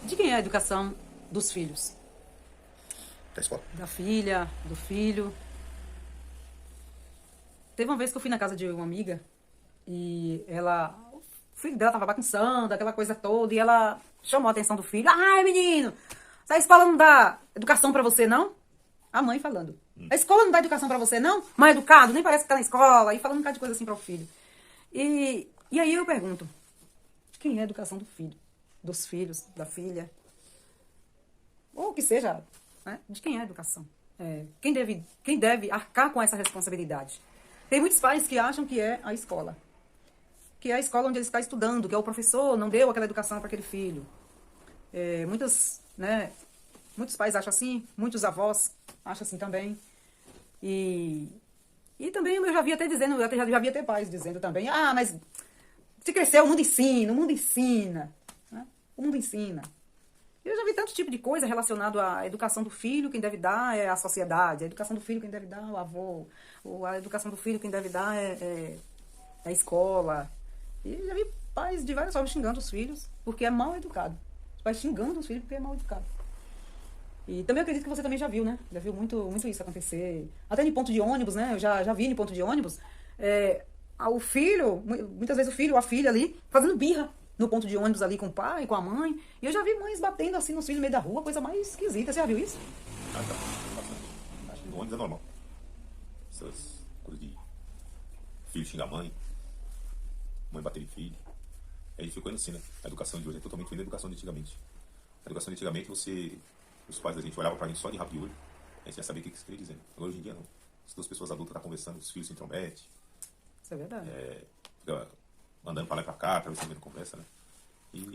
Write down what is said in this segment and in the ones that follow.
De quem é a educação dos filhos? Da escola. Da filha, do filho. Teve uma vez que eu fui na casa de uma amiga e o filho dela tava bagunçando, aquela coisa toda, e ela chamou a atenção do filho. Ai, menino, essa escola não dá educação pra você, não? A mãe falando. A escola não dá educação pra você, não? Mal educado, nem parece que tá na escola. E falando um bocado de coisa assim para o filho. E aí eu pergunto, de quem é a educação do filho? Dos filhos, da filha? Ou o que seja, né? De quem é a educação? Quem deve arcar com essa responsabilidade? Tem muitos pais que acham que é a escola. Que é a escola onde ele está estudando, que é o professor, não deu aquela educação para aquele filho. Muitos pais acham assim, muitos avós acham assim também. E também eu já vi até dizendo, já vi até pais dizendo também, mas se crescer o mundo ensina, né? O mundo ensina. Eu já vi tanto tipo de coisa relacionado à educação do filho, quem deve dar é a sociedade, a educação do filho quem deve dar é o avô, ou a educação do filho quem deve dar é a escola. E já vi pais de várias formas xingando os filhos porque é mal educado. Os pais xingando os filhos porque é mal educado. E também acredito que você também já viu, né? Já viu muito isso acontecer. Até em ponto de ônibus, né? Eu já vi em ponto de ônibus. O filho, muitas vezes o filho ou a filha ali, fazendo birra no ponto de ônibus ali com o pai, com a mãe. E eu já vi mães batendo assim nos filhos no meio da rua, coisa mais esquisita. Você já viu isso? Tá. Acho que no ônibus é normal. Essas coisas de filho xingar a mãe bater em filho. Aí ficou assim, né? A educação de hoje é totalmente diferente da educação de antigamente. A educação de antigamente, os pais da gente olhavam pra gente só de rabo de olho, a gente já sabia o que eles queriam dizer. Agora hoje em dia não. As duas pessoas adultas estão conversando, os filhos se intrometem. Isso é verdade. Fica mandando pra lá e pra cá, pra ver se alguém não conversa, né?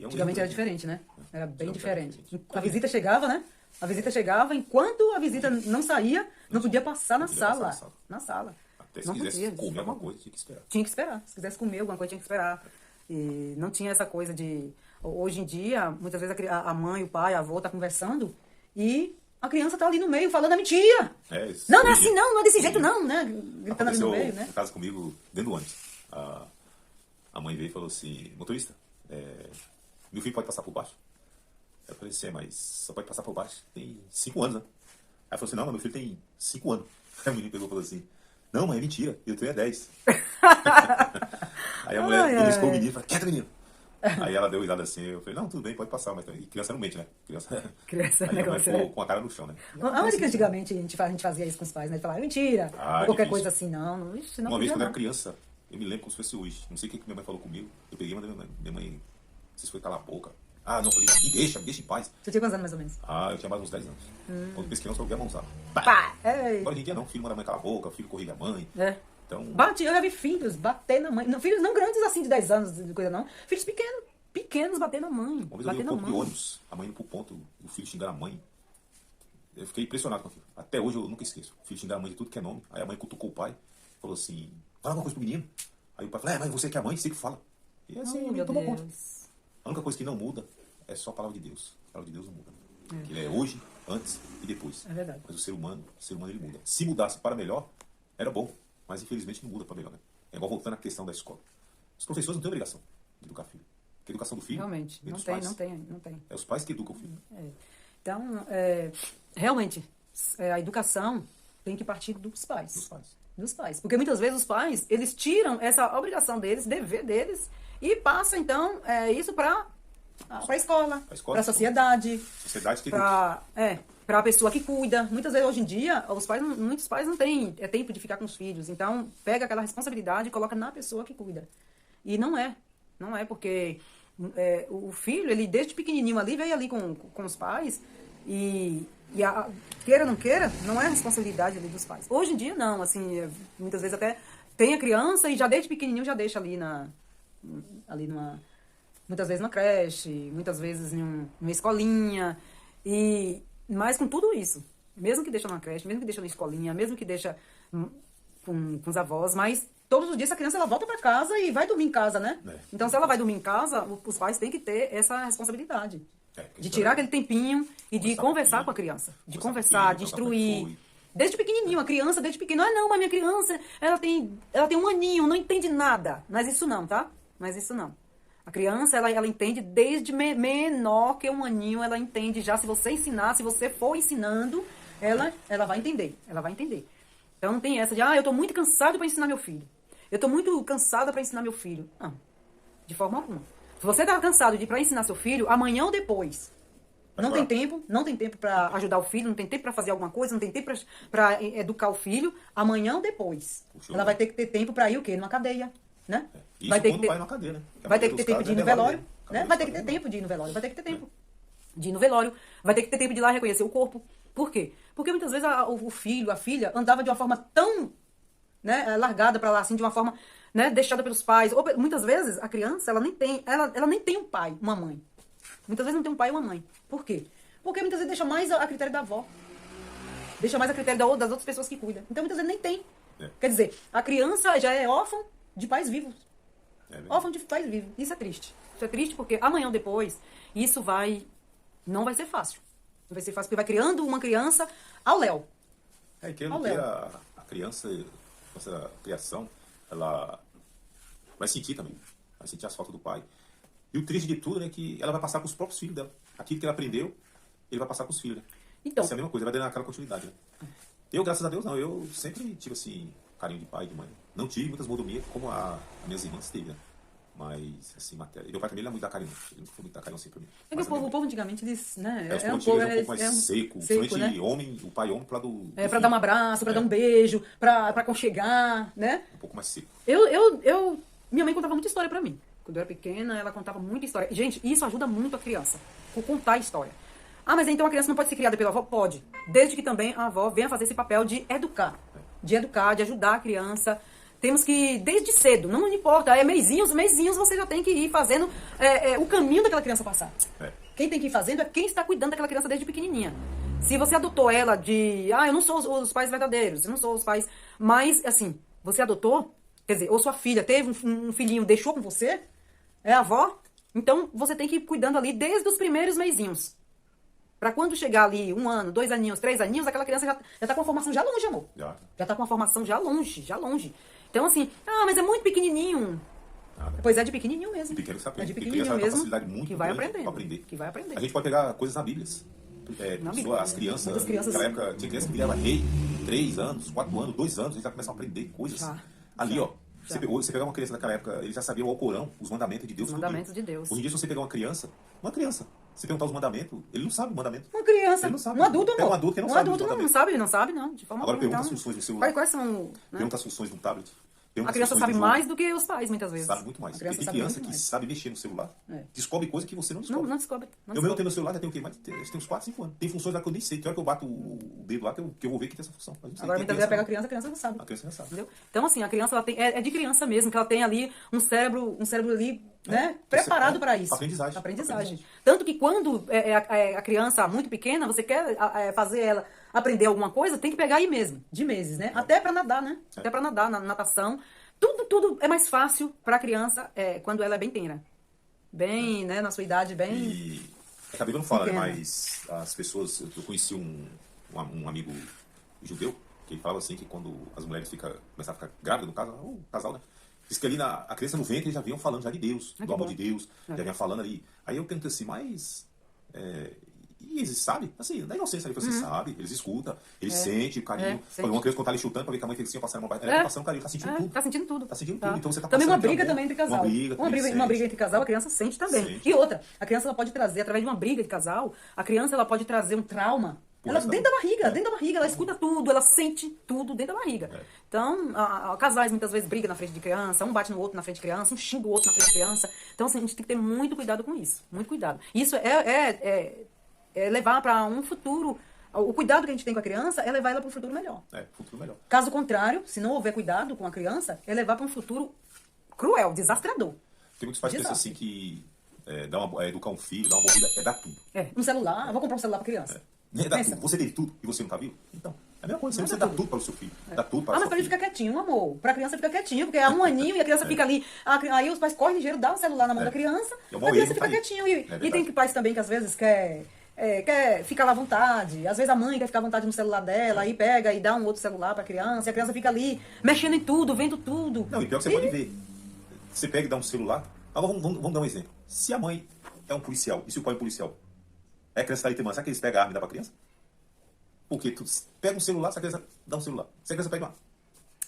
Antigamente era diferente, né? Era bem diferente. A visita chegava, né? A visita chegava, enquanto a visita não saía, não podia passar na sala. Na sala. Até se quisesse comer alguma coisa, tinha que esperar. Tinha que esperar. Se quisesse comer alguma coisa, tinha que esperar. E não tinha essa coisa de... Hoje em dia, muitas vezes a mãe, o pai, a avó tá conversando e a criança tá ali no meio falando a mentira. Não é assim não é desse jeito não, né? Gritando ali no meio, né? Na casa comigo, dentro do ônibus. A mãe veio e falou assim, motorista, meu filho pode passar por baixo? Eu falei assim, mas só pode passar por baixo. Tem 5 anos, né? Aí falou assim, não, meu filho tem 5 anos. Aí o menino pegou e falou assim, não, mãe, é mentira, eu tenho 10. Aí a mulher beliscou o menino e falou, quieta, menino. Aí ela deu risada assim, eu falei, não, tudo bem, pode passar, mas e criança não mente, né? Criança aí negócio, a mãe ficou com a cara no chão, né? Onde que antigamente a gente fazia isso com os pais, né? Falava, mentira, ou qualquer coisa assim, não. Uma vez quando eu era criança, eu me lembro como se fosse hoje, não sei o que minha mãe falou comigo, eu peguei e mandei minha mãe, se foi calar a boca. Não, falei, me deixa em paz. Você tinha quantos anos mais ou menos? Eu tinha mais uns 10 anos. Quando eu pensei criança, eu ouvia a mãozada. Agora hoje em dia não, o filho manda a mãe calar a boca, o filho corrige a mãe. Então... Eu já vi filhos bater na mãe. Não, filhos não grandes assim de 10 anos, de coisa não. Filhos pequenos bater na mãe. Uma vez eu vi um ponto de ônibus, a mãe indo pro ponto, o filho xingando a mãe. Eu fiquei impressionado com aquilo. Até hoje eu nunca esqueço. O filho xingando a mãe de tudo que é nome. Aí a mãe cutucou o pai, falou assim, fala alguma coisa pro menino. Aí o pai falou, mas você que é a mãe, você que fala. E assim, o menino tomou conta. A única coisa que não muda é só a palavra de Deus. A palavra de Deus não muda. Que ele é hoje, antes e depois. É verdade. Mas o ser humano ele muda. Se mudasse para melhor, era bom. Mas infelizmente não muda para melhor, né? É igual voltando à questão da escola. Os professores não têm obrigação de educar filho. Porque a educação do filho... Realmente, não tem. É os pais que educam o filho. Então, realmente, a educação tem que partir dos pais. Dos pais. Porque muitas vezes os pais, eles tiram essa obrigação deles, dever deles, e passam, então, isso para a escola, para a sociedade. Sociedade que para a pessoa que cuida. Muitas vezes, hoje em dia, muitos pais não têm tempo de ficar com os filhos. Então, pega aquela responsabilidade e coloca na pessoa que cuida. E não é. Não é, porque o filho, ele desde pequenininho ali, veio ali com os pais queira ou não queira, não é responsabilidade ali dos pais. Hoje em dia, não. Assim, muitas vezes até tem a criança e já desde pequenininho já deixa ali muitas vezes na creche, muitas vezes numa escolinha. Mas com tudo isso, mesmo que deixa na creche, mesmo que deixa na escolinha, mesmo que deixa com os avós, mas todos os dias essa criança ela volta para casa e vai dormir em casa, né? Então, se ela vai dormir em casa, os pais têm que ter essa responsabilidade. De tirar aquele tempinho e de conversar com a criança. De conversar, de instruir. Desde pequenininho, a criança desde pequeno. Não, mas minha criança, ela tem 1 aninho, não entende nada. Mas isso não, tá? Mas isso não. A criança, ela entende desde menor que um aninho, ela entende já. Se você ensinar, se você for ensinando, ela vai entender. Ela vai entender. Então não tem essa de, eu tô muito cansado para ensinar meu filho. Eu tô muito cansada para ensinar meu filho. Não, de forma alguma. Se você tá cansado de ir para ensinar seu filho, amanhã ou depois, não tem tempo para ajudar o filho, não tem tempo para fazer alguma coisa, não tem tempo para educar o filho, amanhã ou depois. Ela vai ter que ter tempo para ir o quê? Numa cadeia, né? Isso vai ter quando que ter, vai numa cadeia, né? vai ter que ter tempo de ir no velório, né? Vai ter que ter tempo de ir no velório, vai ter que ter tempo de ir no velório, vai ter que ter tempo de ir lá reconhecer o corpo. Por quê? Porque muitas vezes o filho, a filha, andava de uma forma tão, né, largada para lá, assim, de uma forma, né, deixada pelos pais. Ou, muitas vezes a criança, ela nem tem um pai, uma mãe. Muitas vezes não tem um pai e uma mãe. Por quê? Porque muitas vezes deixa mais a critério da avó. Deixa mais a critério das outras pessoas que cuidam. Então muitas vezes nem tem. Quer dizer, a criança já é órfã de pais vivos. Órfã de pais vivos. Isso é triste. Isso é triste porque amanhã ou depois, isso não vai ser fácil. Não vai ser fácil porque vai criando uma criança ao léu. Querendo ter a criança, essa criação, ela vai sentir também. Vai sentir as faltas do pai. E o triste de tudo, né, que ela vai passar com os próprios filhos dela. Aquilo que ela aprendeu, ele vai passar com os filhos, né? Então, isso é a mesma coisa, vai dando aquela continuidade, né? Eu, graças a Deus, não. Eu sempre tive, assim, carinho de pai e de mãe. Não tive muitas mordomias como as minhas irmãs teve, né? Mas, assim, matéria. E meu pai também, ele não é muito da carinho. Ele não foi muito da carinho assim pra mim. É que o povo antigamente, eles, né? É um pouco mais seco. Principalmente, né? O pai homem pra do... pra dar um abraço, pra dar um beijo, pra aconchegar, né? Um pouco mais seco. Minha mãe contava muita história pra mim. Quando eu era pequena, ela contava muita história. Gente, isso ajuda muito a criança. Por contar a história. Mas então a criança não pode ser criada pela avó? Pode. Desde que também a avó venha fazer esse papel de educar. De educar, de ajudar a criança. Temos que, desde cedo, não importa, mesinhos você já tem que ir fazendo o caminho daquela criança passar. Quem tem que ir fazendo é quem está cuidando daquela criança desde pequenininha. Se você adotou ela eu não sou os pais verdadeiros, eu não sou os pais... Mas, assim, você adotou, quer dizer, ou sua filha teve um filhinho, deixou com você, é a avó, então você tem que ir cuidando ali desde os primeiros mesinhos. Pra quando chegar ali 1 ano, 2 aninhos, 3 aninhos, aquela criança já tá com a formação já longe, amor. Já tá com a formação já longe. Então, assim, mas é muito pequenininho. Pois é de pequenininho mesmo. Pequeno que se aprende. É de pequenininho mesmo. Facilidade muito que vai aprender. Que vai aprender. A gente pode pegar coisas na Bíblia. As crianças, naquela época, tinha criança que virava rei, 3 anos, 4 anos, 2 anos, eles já começam a aprender coisas. Ali, ó. Você pegar uma criança naquela época, ele já sabia o Alcorão, os mandamentos de Deus. Os mandamentos de Deus. Hoje em dia, se você pegar uma criança, você perguntar os mandamentos, ele não sabe o mandamento. Uma criança, ele não sabe. Um adulto, amor. Um adulto que não sabe. Um adulto não sabe, não. De forma Agora pergunta então, as funções do celular. Quais são? Pergunta as funções do tablet. A criança sabe mais do que os pais, muitas vezes. Sabe muito mais. Tem criança que sabe mexer no celular. Descobre coisa que você não descobre. Não descobre. Eu mesmo tenho meu celular, já tenho o quê? Tem uns 4, 5 anos. Tem funções lá que eu nem sei. Tem hora que eu bato o dedo lá que eu vou ver que tem essa função. Agora, muitas vezes, pega a criança não sabe. A criança já sabe. Entendeu? Então, assim, a criança ela tem, é de criança mesmo, que ela tem ali um cérebro ali, né, preparado para isso. Aprendizagem. Tanto que quando a criança muito pequena, você quer fazer ela aprender alguma coisa, tem que pegar aí mesmo, de meses, né? Até para nadar, né? Até para nadar, na natação. Tudo é mais fácil para a criança quando ela é bem tenra. Bem, né, na sua idade, bem... E a Bíblia não fala, né, mas as pessoas... Eu conheci um amigo judeu, que ele falava assim, que quando as mulheres começavam a ficar grávidas, no caso, o casal, né? Diz que ali a criança no ventre já vinham falando já de Deus, do amor de Deus, já vinham falando ali. Aí eu perguntei assim, mas... E eles sabem? Assim, na inocência ali, você sabe, eles escutam, eles sentem o carinho. Uma criança quando tá ali chutando pra ver que a mãe fez assim, passando a mão, ela tá passando carinho, tá sentindo tudo. Tá sentindo tudo. Tá sentindo tudo. Então você tá também uma briga também entre casal. Uma briga entre casal, a criança sente também. Sente. E outra, a criança ela pode trazer, através de uma briga de casal, a criança ela pode trazer um trauma. Ela, dentro da barriga, ela escuta tudo, ela sente tudo dentro da barriga. Então, casais muitas vezes brigam na frente de criança, um bate no outro na frente de criança, um xinga o outro na frente de criança. Então, assim, a gente tem que ter muito cuidado com isso. Muito cuidado. Isso é levar para um futuro... O cuidado que a gente tem com a criança é levar ela para um futuro melhor. Futuro melhor. Caso contrário, se não houver cuidado com a criança, é levar para um futuro cruel, desastrador. Tem muitos pais que pensam assim que educar um filho, dar uma mordida, dar tudo. Um celular, eu vou comprar um celular para criança. Dá tudo. Você teve tudo e você não tá vivo? Então, é a mesma coisa. Você dá tudo para o seu filho. Dá tudo para mas para ele ficar quietinho, amor. Para a criança ficar quietinho, porque há 1 aninho e a criança fica ali. Aí os pais correm ligeiro, dão o celular na mão da criança, a criança fica quietinho. E tem pais também que às vezes quer ficar lá à vontade. Às vezes a mãe quer ficar à vontade no celular dela, aí pega e dá um outro celular pra criança, e a criança fica ali mexendo em tudo, vendo tudo. Não, e pior que você pode ver. Você pega e dá um celular, Agora vamos dar um exemplo. Se a mãe é um policial, e se o pai é um policial, a criança está ali temando, será que eles pegam a arma e dá pra criança? Porque tu pega um celular, se a criança dá um celular. Se a criança pega uma...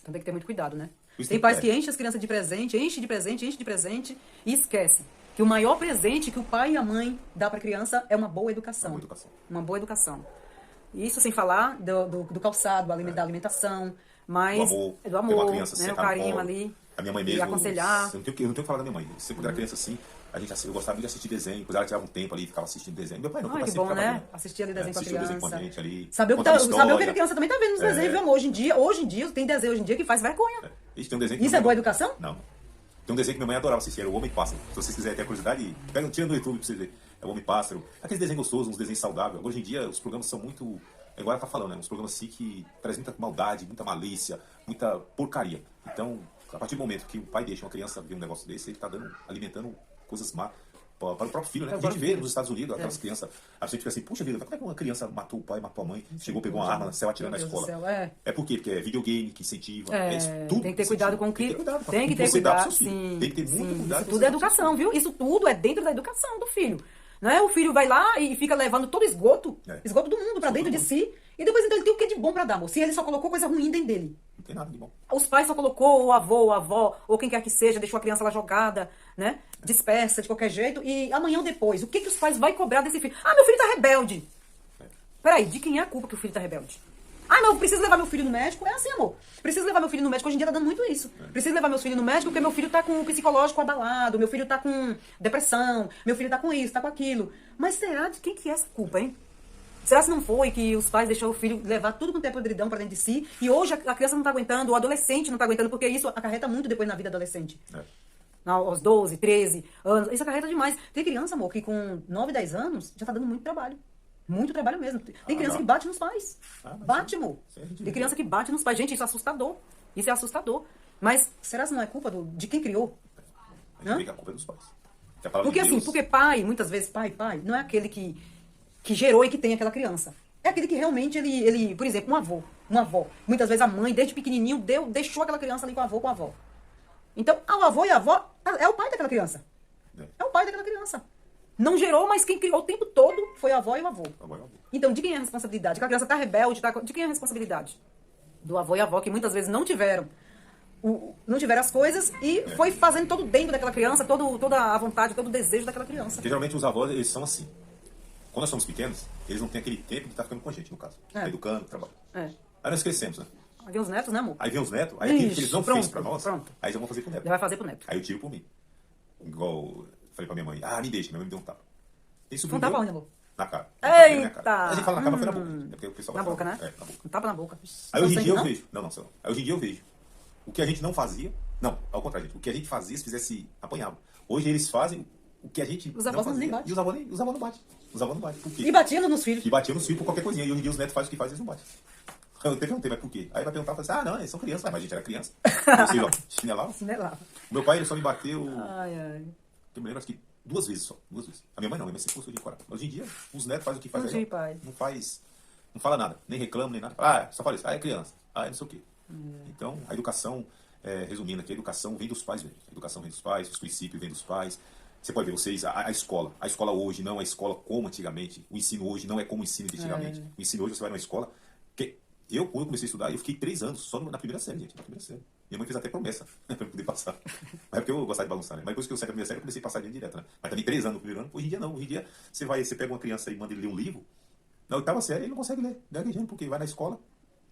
Então tem que ter muito cuidado, né? Isso Tem tem- pais é. que enchem as crianças de presente, enche de presente, enche de presente e esquece que o maior presente que o pai e a mãe dá pra criança é uma boa educação. Uma boa educação. Uma boa educação. Isso sem falar do calçado, da alimentação, mas Do amor. do Ter amor, uma criança, né, o sentar no carinho colo. ali. A minha mãe E mesmo... aconselhar. Eu não tenho o que falar da minha mãe. Sempre quando era criança assim, eu gostava muito de assistir desenho. Depois ela tirava um tempo ali e ficava assistindo desenho. Meu pai não, meu Ai, pai que sempre bom, ficava né? ali. Assistir ali desenho com a Assistia o desenho com a criança. gente ali. Saber o que, contava saber o que a história. criança também tá vendo nos desenhos, viu, amor? Hoje em dia, tem desenho hoje em dia que faz vergonha. Ixi, tem um desenho que Isso minha é boa mãe- educação? Não. Tem um desenho que minha mãe adorava assistir, era o Homem-Pássaro. Se vocês quiserem ter curiosidade, pega, tira no YouTube pra vocês verem. É o Homem-Pássaro. Aqueles desenhos gostosos, uns desenhos saudáveis. Hoje em dia, os programas são muito... Agora tá falando, né? Uns programas assim que trazem muita maldade, muita malícia, muita porcaria. Então, a partir do momento que o pai deixa uma criança ver um negócio desse, ele tá alimentando coisas má para o próprio filho, né? É o A gente próprio vê filho. nos Estados Unidos, aquelas crianças, a gente fica assim, puxa vida, como é que uma criança matou o pai, matou a mãe, chegou, pegou uma arma, saiu atirando na Meu Deus do escola? céu, é. É por quê? Porque é videogame que incentiva. É, isso tudo tem que ter cuidado com o que... Tem que ter cuidado. Tem que ter Você dá pro cuidado, seu filho. sim. Tem que ter muito sim. cuidado. Isso com tudo você é dá pro seu educação, viu? Isso tudo é dentro da educação do filho. Não é? O filho vai lá e fica levando todo esgoto, É. esgoto do mundo pra dentro de si, e depois então ele tem o que de bom pra dar, amor? Se ele só colocou coisa ruim dentro dele. Não tem nada de bom. Os pais só colocou o avô, a avó, ou quem quer que seja, deixou a criança lá jogada, né? Dispersa de qualquer jeito. E amanhã ou depois, o que os pais vão cobrar desse filho? Ah, meu filho tá rebelde. Peraí, de quem é a culpa que o filho tá rebelde? Ah, não, preciso levar meu filho no médico. É assim, amor. Preciso levar meu filho no médico. Hoje em dia tá dando muito isso. Preciso levar meu filho no médico porque meu filho tá com o psicológico abalado, meu filho tá com depressão, meu filho tá com isso, tá com aquilo. Mas será de quem que é essa culpa, hein? Será se não foi que os pais deixaram o filho levar tudo quanto é podridão pra dentro de si e hoje a criança não tá aguentando, o adolescente não tá aguentando, porque isso acarreta muito depois na vida adolescente. É. Aos 12, 13 anos. Isso acarreta demais. Tem criança, amor, que com 9, 10 anos já tá dando muito trabalho. Muito trabalho mesmo. Tem criança não. que bate nos pais. Mas Bate, amor. isso a gente Tem vê. criança que bate nos pais. Gente, isso é assustador. Isso é assustador. Mas será que não é culpa de quem criou? A gente vê que a culpa é dos pais. Que a palavra Porque de assim, Deus- porque pai, muitas vezes, pai, não é aquele que gerou e que tem aquela criança. É aquele que realmente, ele por exemplo, uma avó. Muitas vezes a mãe, desde pequenininho, deixou aquela criança ali com a avó, com a avó. Então, o avô e a avó é o pai daquela criança. É o pai daquela criança. Não gerou, mas quem criou o tempo todo foi a avó e o avô. Agora eu vou. Então, de quem é a responsabilidade? Aquela criança tá rebelde, de quem é a responsabilidade? Do avô e avó, que muitas vezes não tiveram. Não tiveram as coisas e foi fazendo todo dentro daquela criança, toda a vontade, todo o desejo daquela criança. Porque geralmente os avós, eles são assim. Quando nós somos pequenos, eles não têm aquele tempo de estar ficando com a gente, no caso. É. Educando, trabalhando. É. Aí nós crescemos, né? Aí os netos, né, amor? Aí vem os netos, aí aquilo que eles não Ixi, fez pronto, pra nós, pronto. aí eles vão fazer pro neto. Já vai fazer pro neto. Aí eu tiro por mim. Igual eu falei pra minha mãe, me deixa, minha mãe me deu um tapa. Tem Um tapa meu onde, amor? na cara. Eita! A gente fala na cara, mas foi na boca. É porque o pessoal Na vai boca, falar. né? É, na boca. Um tapa na boca. Aí hoje em Não dia eu sangue, vejo. Não, senhor. Aí hoje em dia eu vejo. O que a gente não fazia. Não, ao contrário, gente. O que a gente fazia, se fizesse, apanhava. Hoje eles fazem o que a gente Os não avós fazia. nem batem. E os avós não batem. Os avós não batem. Por quê? E batindo nos filhos. E batiam nos filhos por qualquer coisinha. E hoje em dia os netos fazem o que fazem, eles não batem. Eu perguntei, mas por quê? Aí vai perguntar, fala assim, não, eles são crianças. Mas a gente era criança. Vocês, ó, chinelava. Chinelava. O meu pai, ele só me bateu, Ai, ai. eu me lembro, acho que 2 vezes só. 2 vezes. A minha mãe não, minha mãe sempre gostou de encorar. Hoje em dia, os netos fazem o que fazem. Não tinha pai. Não faz, não fala nada. Nem reclama, nem nada. Só fala isso. É criança. É não sei o quê. Então, a educação, resumindo aqui, a educação vem dos pais mesmo. A educação vem dos pais, os princípios vêm dos pais. Você pode ver, vocês, a escola. A escola hoje não é a escola como antigamente. O ensino hoje não é como o ensino de antigamente. O ensino hoje, você vai numa escola. Quando eu comecei a estudar, eu fiquei 3 anos só na primeira série, gente. Na primeira série. Minha mãe fez até promessa pra eu poder passar. Mas é porque eu gostava de bagunçar, né? Mas depois que eu saí da primeira série, eu comecei a passar direto, né? Mas também 3 anos no primeiro ano. Hoje em dia não. Hoje em dia, você pega uma criança e manda ele ler um livro. Na 8ª série, ele não consegue ler. Gaguejando, porque vai na escola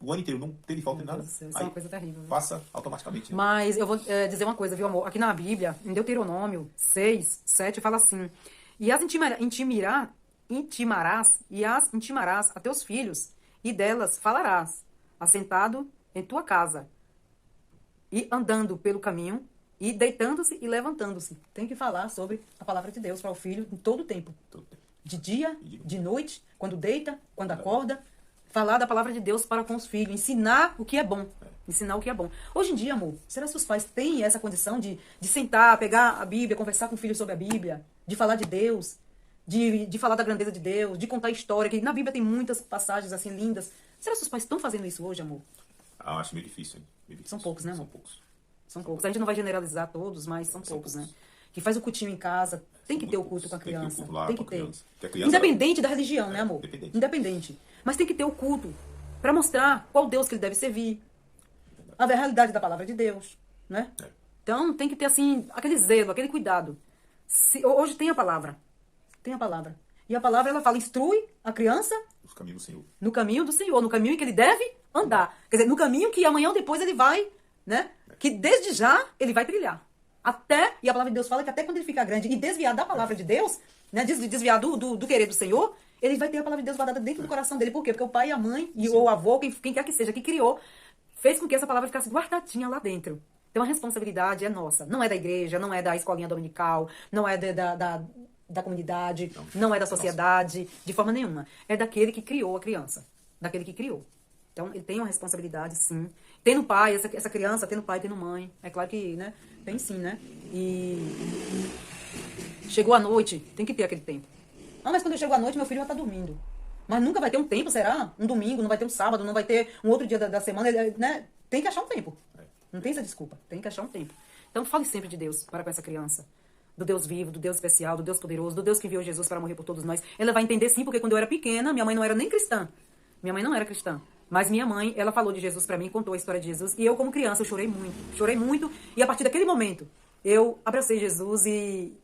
o ano inteiro, não teve falta de nada. Meu Deus do céu, isso é uma coisa terrível, né? Passa automaticamente. Né? Mas eu vou dizer uma coisa, viu, amor? Aqui na Bíblia, em Deuteronômio 6, 7, fala assim: E as intimarás a teus filhos, e delas falarás, assentado em tua casa, e andando pelo caminho, e deitando-se e levantando-se. Tem que falar sobre a palavra de Deus para o filho em todo o tempo. Todo tempo. De dia, de noite, quando deita, quando acorda. Falar da palavra de Deus para com os filhos. Ensinar o que é bom. Ensinar o que é bom. Hoje em dia, amor, será que os pais têm essa condição de sentar, pegar a Bíblia, conversar com o filho sobre a Bíblia, de falar de Deus, de falar da grandeza de Deus, de contar história, que na Bíblia tem muitas passagens assim lindas. Será que os pais estão fazendo isso hoje, amor? Eu acho meio difícil, hein? Meio difícil. São poucos, né, amor? São poucos. São poucos. A gente não vai generalizar todos, mas são poucos, né? que faz o cultinho em casa, tem que ter o culto com a Tem que ter o criança. culto lá Tem com que a ter. criança. Porque a criança, Independente da religião, né, amor? independente. Mas tem que ter o culto para mostrar qual Deus que ele deve servir. A realidade da palavra de Deus, né? É. Então tem que ter, assim, aquele zelo, aquele cuidado. Hoje tem a palavra. Tem a palavra. E a palavra, ela fala, instrui a criança Os caminhos do Senhor. no caminho do Senhor, no caminho em que ele deve andar. Quer dizer, no caminho que amanhã ou depois ele vai, né? Que desde já ele vai trilhar. Até, e a palavra de Deus fala que até quando ele ficar grande e desviar da palavra de Deus, né? Desviar do querer do Senhor, ele vai ter a palavra de Deus guardada dentro do coração dele. Por quê? Porque o pai e a mãe, ou o avô, quem quer que seja, que criou, fez com que essa palavra ficasse guardadinha lá dentro. Então a responsabilidade é nossa. Não é da igreja, não é da escolinha dominical, não é da comunidade, não é da sociedade, de forma nenhuma. É daquele que criou a criança. Daquele que criou. Então, ele tem uma responsabilidade, sim. Tem no pai, essa criança tem no pai, tem no mãe. É claro que, né? Tem sim, né? E chegou a noite, tem que ter aquele tempo. Ah, mas quando eu chego à noite, meu filho já tá dormindo. Mas nunca vai ter um tempo, será? Um domingo, não vai ter um sábado, não vai ter um outro dia da semana, né? Tem que achar um tempo. Não tem essa desculpa. Tem que achar um tempo. Então, fale sempre de Deus para com essa criança. Do Deus vivo, do Deus especial, do Deus poderoso, do Deus que enviou Jesus para morrer por todos nós. Ela vai entender sim, porque quando eu era pequena, minha mãe não era nem cristã. Minha mãe não era cristã. Mas minha mãe, ela falou de Jesus para mim, contou a história de Jesus. E eu, como criança, eu chorei muito. Chorei muito. E a partir daquele momento, eu abracei Jesus e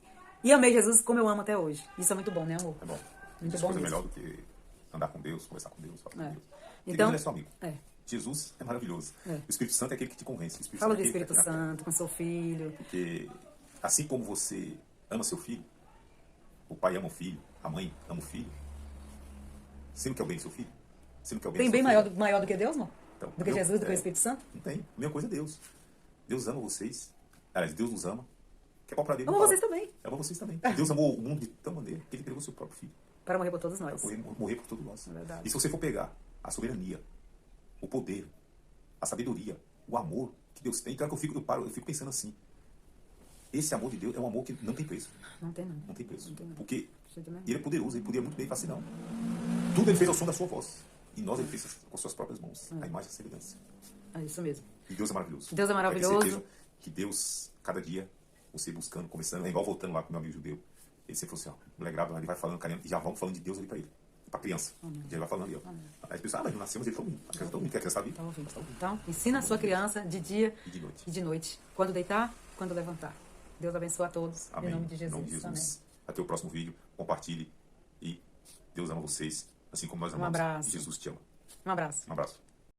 amei Jesus como eu amo até hoje. Isso é muito bom, né, amor? É bom. Muito Isso bom coisa mesmo. melhor do que andar com Deus, conversar com Deus, falar com Deus. Porque Então, Deus é seu amigo. é. Jesus é maravilhoso. É. O Espírito Santo é aquele que te convence. O Espírito Fala Santo do é aquele que Espírito tá aqui na terra. Santo com seu filho. Porque assim como você ama seu filho, o pai ama o filho, a mãe ama o filho, você não quer o bem do seu filho? Você não quer o bem Tem do bem seu filho? maior do que Deus, não? Então, Do que Jesus, do que o Espírito Santo? Não tem. A mesma coisa é Deus. Deus ama vocês. Aliás, Deus nos ama. Quer comprar dele? Ama vocês também. Ama vocês também. Deus amou o mundo de tal maneira que ele entregou seu próprio filho. Para morrer por todos nós. Para morrer por todos nós. É verdade. E se você for pegar a soberania, o poder, a sabedoria, o amor que Deus tem, claro que eu fico pensando assim. Esse amor de Deus é um amor que não tem preço. Não tem, não. Não tem preço. Não tem, não. Porque Jeito nenhum. ele é poderoso, ele podia muito bem falar assim, não. Tudo ele fez ao som da sua voz. E nós ele fez com suas próprias mãos. A imagem e a semelhança. É isso mesmo. E Deus é maravilhoso. Deus é maravilhoso. Eu tenho certeza que Deus, cada dia, você buscando, conversando, é igual voltando lá com o meu amigo judeu. Ele sempre falou assim, ó, moleque grávida, ele vai falando, carinho, e já vamos falando de Deus ali pra ele. Pra criança. E ele vai falando ali, ó. Aí as pessoas, mas não nasceu, mas ele tá ouvindo. A criança tá ouvindo, que a criança tá viva. Tá ouvindo. Então, ensina a sua criança de dia E de noite. e de noite. Quando deitar, quando levantar. Deus abençoe a todos. Amém. Em nome de Jesus. Em nome de Jesus. Amém. Até o próximo vídeo. Compartilhe. E Deus ama vocês, assim como nós amamos. abraço. E Jesus te ama. Um abraço. Um abraço.